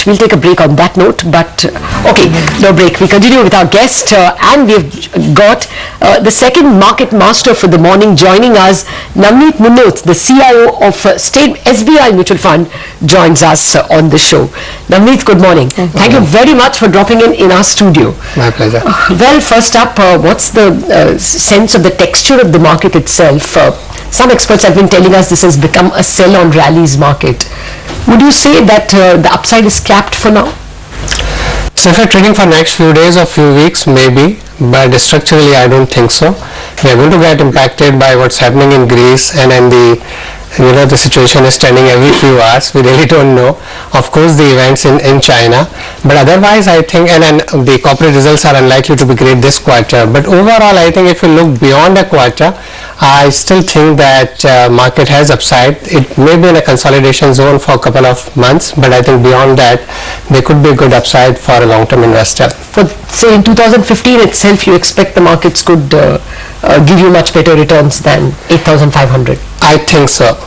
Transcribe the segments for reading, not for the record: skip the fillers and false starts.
We'll take a break on that note, but okay, no break. We continue with our guest and we've got the second market master for the morning joining us. Navneet Munot, the CIO of State SBI Mutual Fund, joins us on the show. Navneet, good morning. Thank you very much for dropping in our studio. My pleasure. Well, first up, what's the sense of the texture of the market itself? Some experts have been telling us this has become a sell on rallies market. Would you say that the upside is capped for now? So if you're trading for next few days or few weeks, maybe, but structurally I don't think so. We are going to get impacted by what's happening in Greece, and then the situation is trending every few hours. We really don't know. Of course, the events in China, but otherwise I think, and then the corporate results are unlikely to be great this quarter. But overall, I think if you look beyond a quarter, I still think that market has upside. It may be in a consolidation zone for a couple of months, but I think beyond that, there could be a good upside for a long-term investor. For say in 2015 itself, you expect the markets could give you much better returns than 8,500? I think so.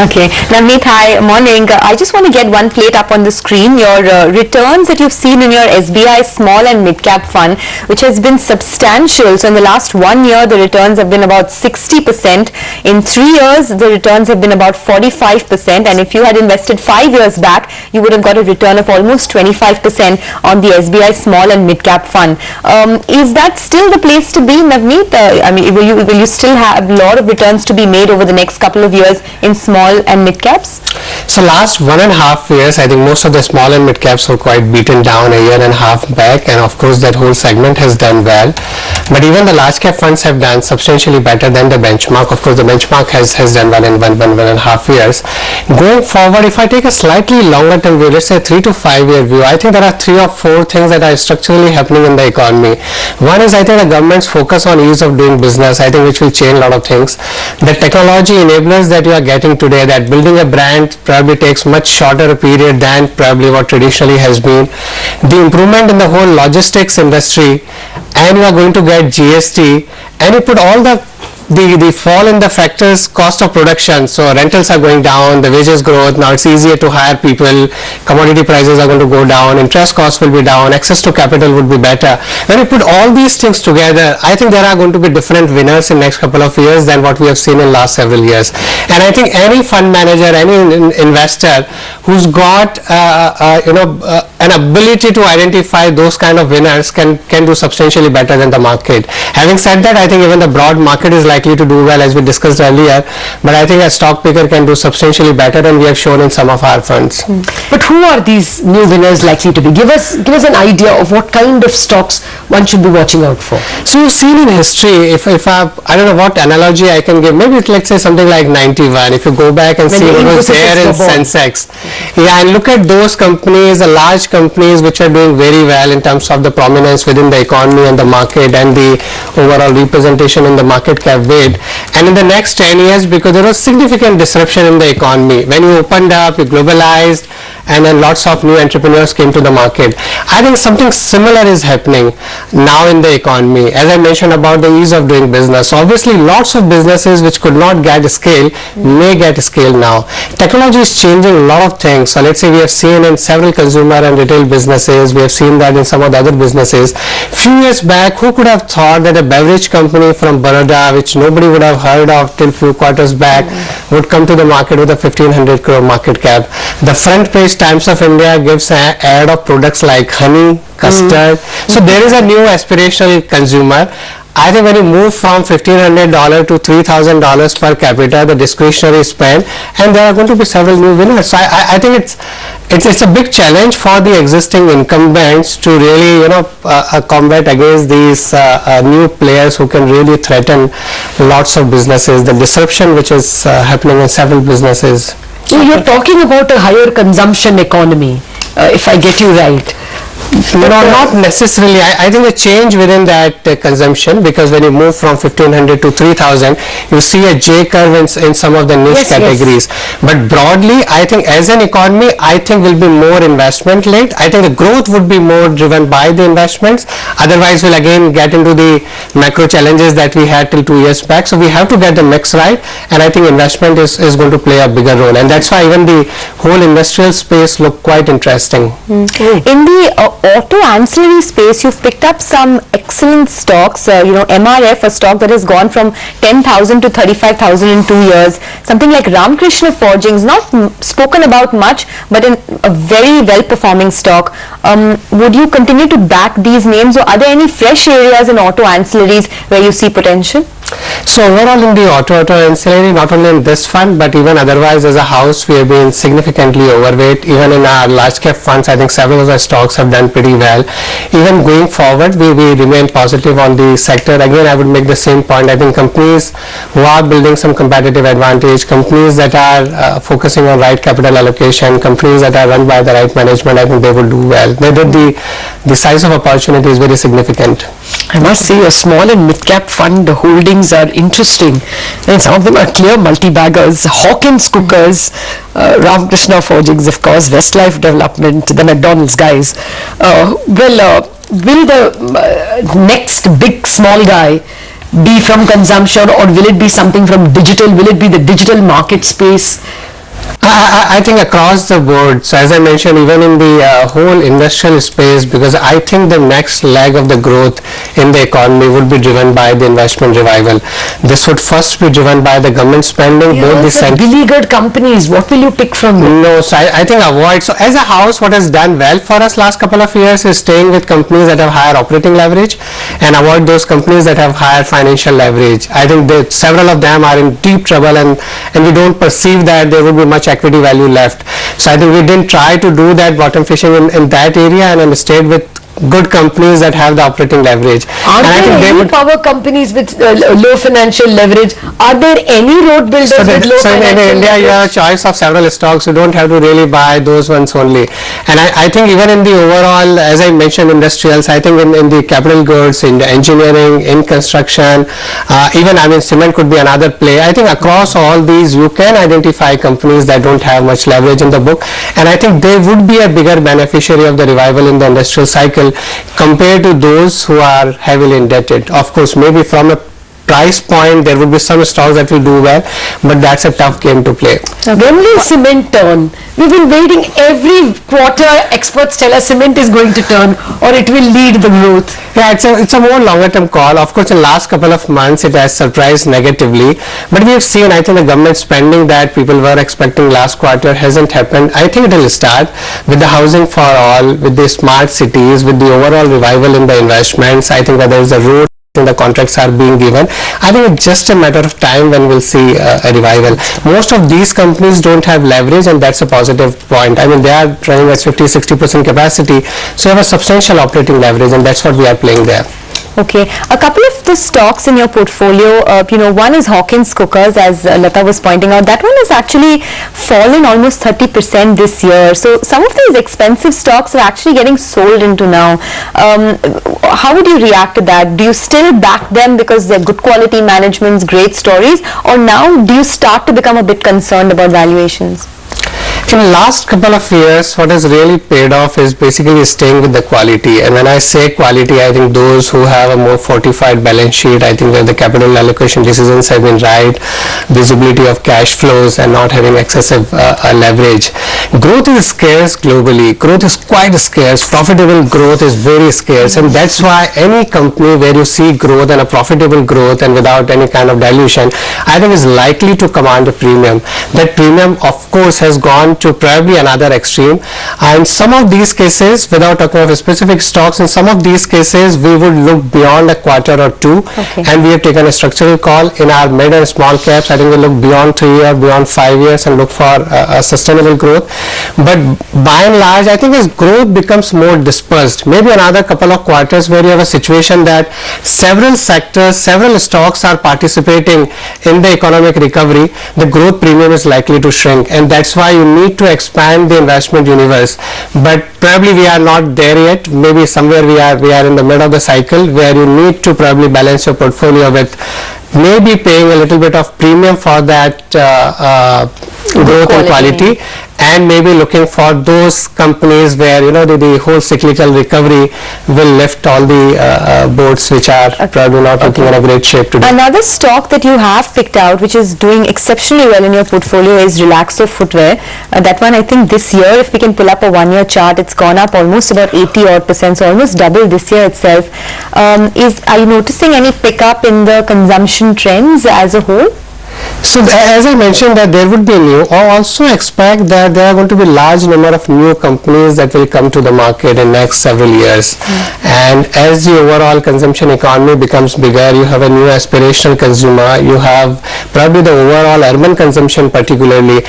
Okay, Navneet, hi, morning. I just want to get one plate up on the screen. Your returns that you've seen in your SBI small and mid cap fund, which has been substantial. So in the last 1 year, the returns have been about 60%. In 3 years, the returns have been about 45%. And if you had invested 5 years back, you would have got a return of almost 25% on the SBI small and mid cap fund. Is that still the place to be, Navneet? I mean, will you still have a lot of returns to be made over the next couple of years in small and mid caps? So last 1.5 years, I think most of the small and mid caps were quite beaten down a year and a half back, and of course that whole segment has done well. But even the large cap funds have done substantially better than the benchmark. Of course, the benchmark has done well in 1.5 years. Going forward, if I take a slightly longer term view, let's say 3 to 5 year view, I think there are 3 or 4 things that are structurally happening in the economy. One is, I think, the government's focus on ease of doing business, I think, which will change a lot of things. The technology enablers that you are getting today, that building a brand probably takes much shorter a period than probably what traditionally has been. The improvement in the whole logistics industry, and you are going to get GST, and you put all the fall in the factors cost of production. So rentals are going down, the wages growth, now it's easier to hire people, commodity prices are going to go down, interest costs will be down, access to capital would be better. When you put all these things together, I think there are going to be different winners in next couple of years than what we have seen in last several years. And I think any fund manager, any investor who's got an ability to identify those kind of winners can do substantially better than the market. Having said that, I think even the broad market is likely to do well, as we discussed earlier, but I think a stock picker can do substantially better than we have shown in some of our funds. But who are these new winners likely to be? Give us an idea of what kind of stocks one should be watching out for. So you've seen in history, if I don't know what analogy I can give, maybe let's say something like 91. If you go back and see what was there in Sensex, and look at those companies, the large companies which are doing very well in terms of the prominence within the economy and the market and the overall representation in the market cap weight. And in the next 10 years, because there was significant disruption in the economy, when you opened up, you globalized, and then lots of new entrepreneurs came to the market. I think something similar is happening now in the economy. As I mentioned about the ease of doing business, so obviously lots of businesses which could not get scale may get scale now. Technology is changing a lot of things. So let's say we have seen in several consumer and retail businesses, we have seen that in some of the other businesses. Few years back, who could have thought that a beverage company from Baroda, which nobody would have heard of till few quarters back, would come to the market with a 1,500 crore market cap. The front page Times of India gives an ad of products like honey, custard. So there is a new aspirational consumer. I think when you move from $1,500 to $3,000 per capita, the discretionary spend, and there are going to be several new winners. So I think it's a big challenge for the existing incumbents to really combat against these new players who can really threaten lots of businesses. The disruption which is happening in several businesses. So you're talking about a higher consumption economy, if I get you right. No, not necessarily. I think the change within that consumption, because when you move from 1500 to 3000, you see a J curve in some of the niche categories. But broadly, I think as an economy, I think will be more investment led. I think the growth would be more driven by the investments. Otherwise, we'll again get into the macro challenges that we had till 2 years back. So we have to get the mix right, and I think investment is going to play a bigger role, and that's why even the whole industrial space look quite interesting. In the auto ancillary space, you've picked up some excellent stocks. MRF, a stock that has gone from 10,000 to 35,000 in 2 years. Something like Ramakrishna Forgings, not spoken about much, but a very well-performing stock. Would you continue to back these names, or are there any fresh areas in auto ancillaries where you see potential? So overall in the auto ancillary, not only in this fund but even otherwise as a house, we have been significantly overweight. Even in our large cap funds, I think several of our stocks have done pretty well. Even going forward, we remain positive on the sector. Again, I would make the same point. I think companies who are building some competitive advantage, companies that are focusing on right capital allocation, companies that are run by the right management, I think they will do well. The size of opportunity is very significant. I must say, a small and mid-cap fund holdings are interesting, and some of them are clear multi-baggers. Hawkins Cookers, Ramakrishna Forgings, of course, Westlife Development, the McDonald's guys. Will the next big small guy be from consumption, or will it be something from digital? Will it be the digital market space? I think across the board. So as I mentioned, even in the whole industrial space, because I think the next leg of the growth in the economy would be driven by the investment revival. This would first be driven by the government spending. Both the beleaguered companies, what will you pick from them? No, so I think avoid. So as a house, what has done well for us last couple of years is staying with companies that have higher operating leverage and avoid those companies that have higher financial leverage. I think that several of them are in deep trouble, and we don't perceive that there would be much equity value left. So I think we didn't try to do that bottom fishing in that area, and then stayed with good companies that have the operating leverage. Are there any power companies with low financial leverage? Are there any road builders with low financial leverage? So in India, you have a choice of several stocks. You don't have to really buy those ones only. And I think even in the overall, as I mentioned, industrials, I think in the capital goods, in the engineering, in construction, even cement could be another play. I think across all these, you can identify companies that don't have much leverage in the book, and I think they would be a bigger beneficiary of the revival in the industrial cycle compared to those who are heavily indebted. Of course, maybe from a price point there would be some stocks that will do well, but that's a tough game to play. When will cement turn? We've been waiting every quarter. Experts tell us cement is going to turn, or it will lead the growth. Yeah, it's a more longer term call. Of course, in the last couple of months it has surprised negatively, but we have seen, I think, the government spending that people were expecting last quarter hasn't happened. I think it will start with the housing for all, with the smart cities, with the overall revival in the investments. I think that there is a road the contracts are being given. I think it's just a matter of time when we'll see a revival. Most of these companies don't have leverage, and that's a positive point. They are running at 50-60% capacity, so you have a substantial operating leverage, and that's what we are playing there. Okay, a couple of the stocks in your portfolio, one is Hawkins Cookers, as Lata was pointing out. That one has actually fallen almost 30% this year. So some of these expensive stocks are actually getting sold into now. How would you react to that? Do you still back them because they're good quality managements, great stories, or now do you start to become a bit concerned about valuations? In the last couple of years, what has really paid off is basically staying with the quality. And when I say quality, I think those who have a more fortified balance sheet, I think where the capital allocation decisions have been right, visibility of cash flows, and not having excessive leverage. Growth is scarce globally. Growth is quite scarce. Profitable growth is very scarce, and that's why any company where you see growth and a profitable growth and without any kind of dilution, I think is likely to command a premium. That premium, of course, has gone to probably another extreme, and some of these cases, without talking of specific stocks, in some of these cases we would look beyond a quarter or two, and we have taken a structural call in our mid and small caps. I think we look beyond 3 years, beyond 5 years, and look for a sustainable growth. But by and large, I think as growth becomes more dispersed, maybe another couple of quarters where you have a situation that several sectors, several stocks are participating in the economic recovery, the growth premium is likely to shrink, and that's why you need need to expand the investment universe, but probably we are not there yet. Maybe somewhere we are in the middle of the cycle where you need to probably balance your portfolio with maybe paying a little bit of premium for that growth and quality, and maybe looking for those companies where the whole cyclical recovery will lift all the boats which are probably not looking in a great shape today. Another stock that you have picked out which is doing exceptionally well in your portfolio is Relaxo Footwear. That one, I think this year, if we can pull up a 1-year chart, it's gone up almost about 80%, so almost double this year itself. Are you noticing any pickup in the consumption trends as a whole? So as I mentioned that there would be I also expect that there are going to be large number of new companies that will come to the market in next several years. And as the overall consumption economy becomes bigger, you have a new aspirational consumer, you have probably the overall urban consumption particularly.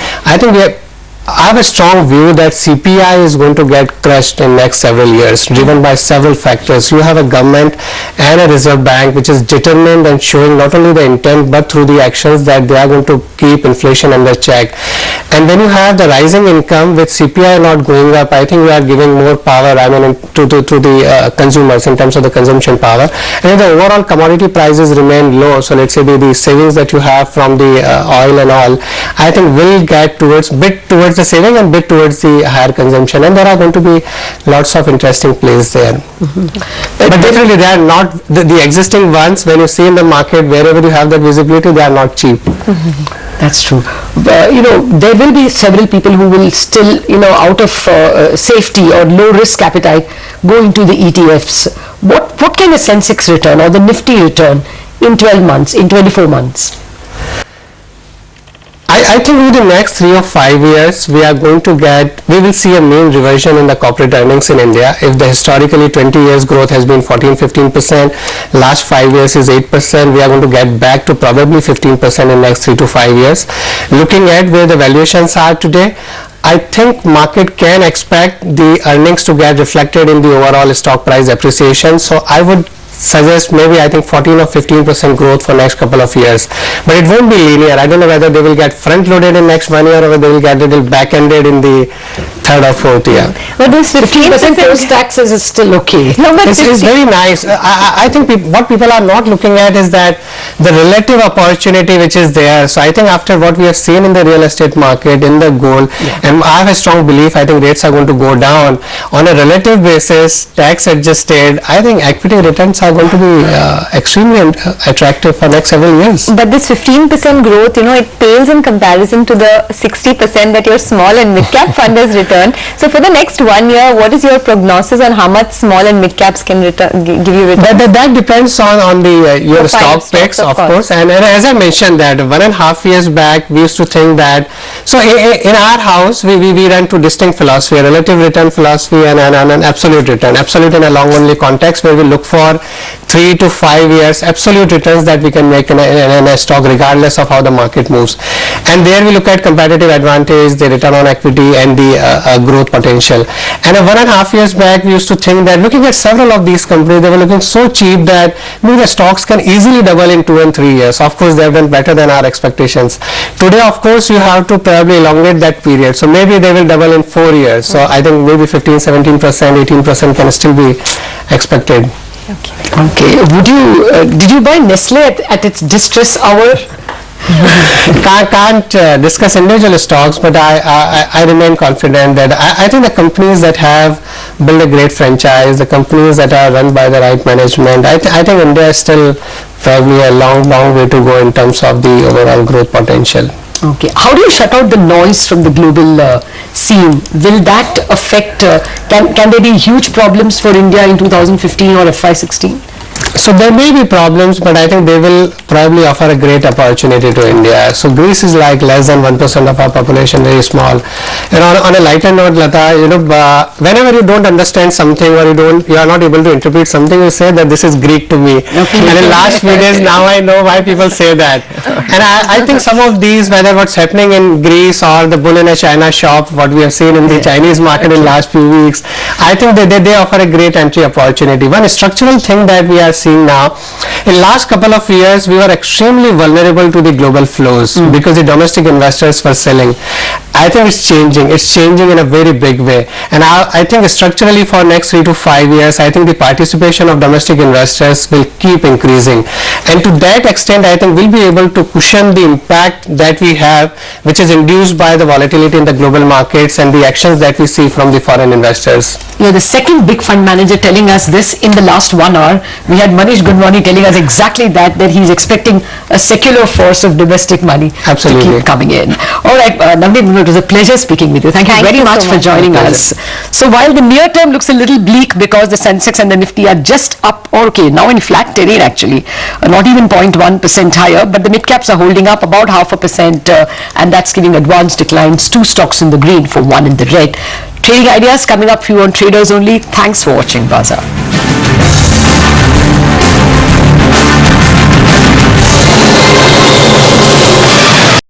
I have a strong view that CPI is going to get crushed in next several years, driven by several factors. You have a government and a reserve bank which is determined and showing not only the intent but through the actions that they are going to keep inflation under check. And when you have the rising income with CPI not going up, I think we are giving more power to the consumers in terms of the consumption power. And if the overall commodity prices remain low, so let's say the savings that you have from the oil and all, I think will get towards the saving and bit towards the higher consumption, and there are going to be lots of interesting plays there. But definitely they are not the existing ones. When you see in the market, wherever you have that visibility, they are not cheap. That's true. There will be several people who will still, out of safety or low risk appetite, go into the ETFs. What can a Sensex return or the Nifty return in 12 months, in 24 months? I think in the next 3 or 5 years we will see a mean reversion in the corporate earnings in India. If the historically 20 years growth has been 14-15%, last 5 years is 8%, we are going to get back to probably 15% in next 3 to 5 years. Looking at where the valuations are today, I think market can expect the earnings to get reflected in the overall stock price appreciation. So I would suggest maybe 14 or 15% growth for next couple of years, but it won't be linear. I don't know whether they will get front loaded in next 1 year or whether they will get a little back ended in the 3rd or 4th year. But this 15% post taxes is still okay. No, but it's very nice. I think what people are not looking at is that the relative opportunity which is there. So I think after what we have seen in the real estate market, in the gold, and I have a strong belief, I think rates are going to go down on a relative basis, tax adjusted. I think equity returns are going to be extremely attractive for next several years. But this 15% growth, it pales in comparison to the 60% that your small and mid-cap fund has returned. So for the next 1 year, what is your prognosis on how much small and mid-caps can give you return? That depends on your stock picks, of course. And as I mentioned that 1.5 years back, we used to think that, so in our house, we run two distinct philosophy, a relative return philosophy and an absolute return. Absolute in a long only context where we look for 3 to 5 years absolute returns that we can make in a stock regardless of how the market moves. And there we look at competitive advantage, the return on equity and the growth potential. And 1.5 years back we used to think that looking at several of these companies, they were looking so cheap that maybe the stocks can easily double in 2 and 3 years. Of course they have done better than our expectations. Today of course you have to probably elongate that period. So maybe they will double in 4 years. So I think maybe 15, 17%, 18% can still be expected. Okay. Did you buy Nestle at its distress hour? Can't discuss individual stocks, but I remain confident that I think the companies that have built a great franchise, the companies that are run by the right management, I think India is still probably a long way to go in terms of the overall growth potential. Okay. How do you shut out the noise from the global scene? Will that affect, can there be huge problems for India in 2015 or FY16? So there may be problems, but I think they will probably offer a great opportunity to India. So Greece is like less than 1% of our population, very small. And on a lighter note, Lata, whenever you don't understand something or you are not able to interpret something, you say that this is Greek to me. Okay. And in last few days, now I know why people say that. And I think some of these, whether what's happening in Greece or the bull in a China shop, what we have seen in the Chinese market in last few weeks, I think they offer a great entry opportunity. One structural thing that we are seeing now, in last couple of years we were extremely vulnerable to the global flows because the domestic investors were selling. I think it's changing. It's changing in a very big way. And I think structurally for next 3 to 5 years, I think the participation of domestic investors will keep increasing. And to that extent, I think we'll be able to cushion the impact that we have, which is induced by the volatility in the global markets and the actions that we see from the foreign investors. You're the second big fund manager telling us this in the last 1 hour. We had Manish Gunwani telling us exactly that he's expecting a secular force of domestic money Absolutely. to keep coming in. All right, Navneet, it was a pleasure speaking with you. Thank you very much for joining us. So while the near term looks a little bleak because the Sensex and the Nifty are just up, or okay, now in flat terrain actually, not even 0.1% higher, but the mid caps are holding up about 0.5%, and that's giving advanced declines, 2 stocks in the green for 1 in the red. Trading ideas coming up for you on Traders Only. Thanks for watching Bazaar.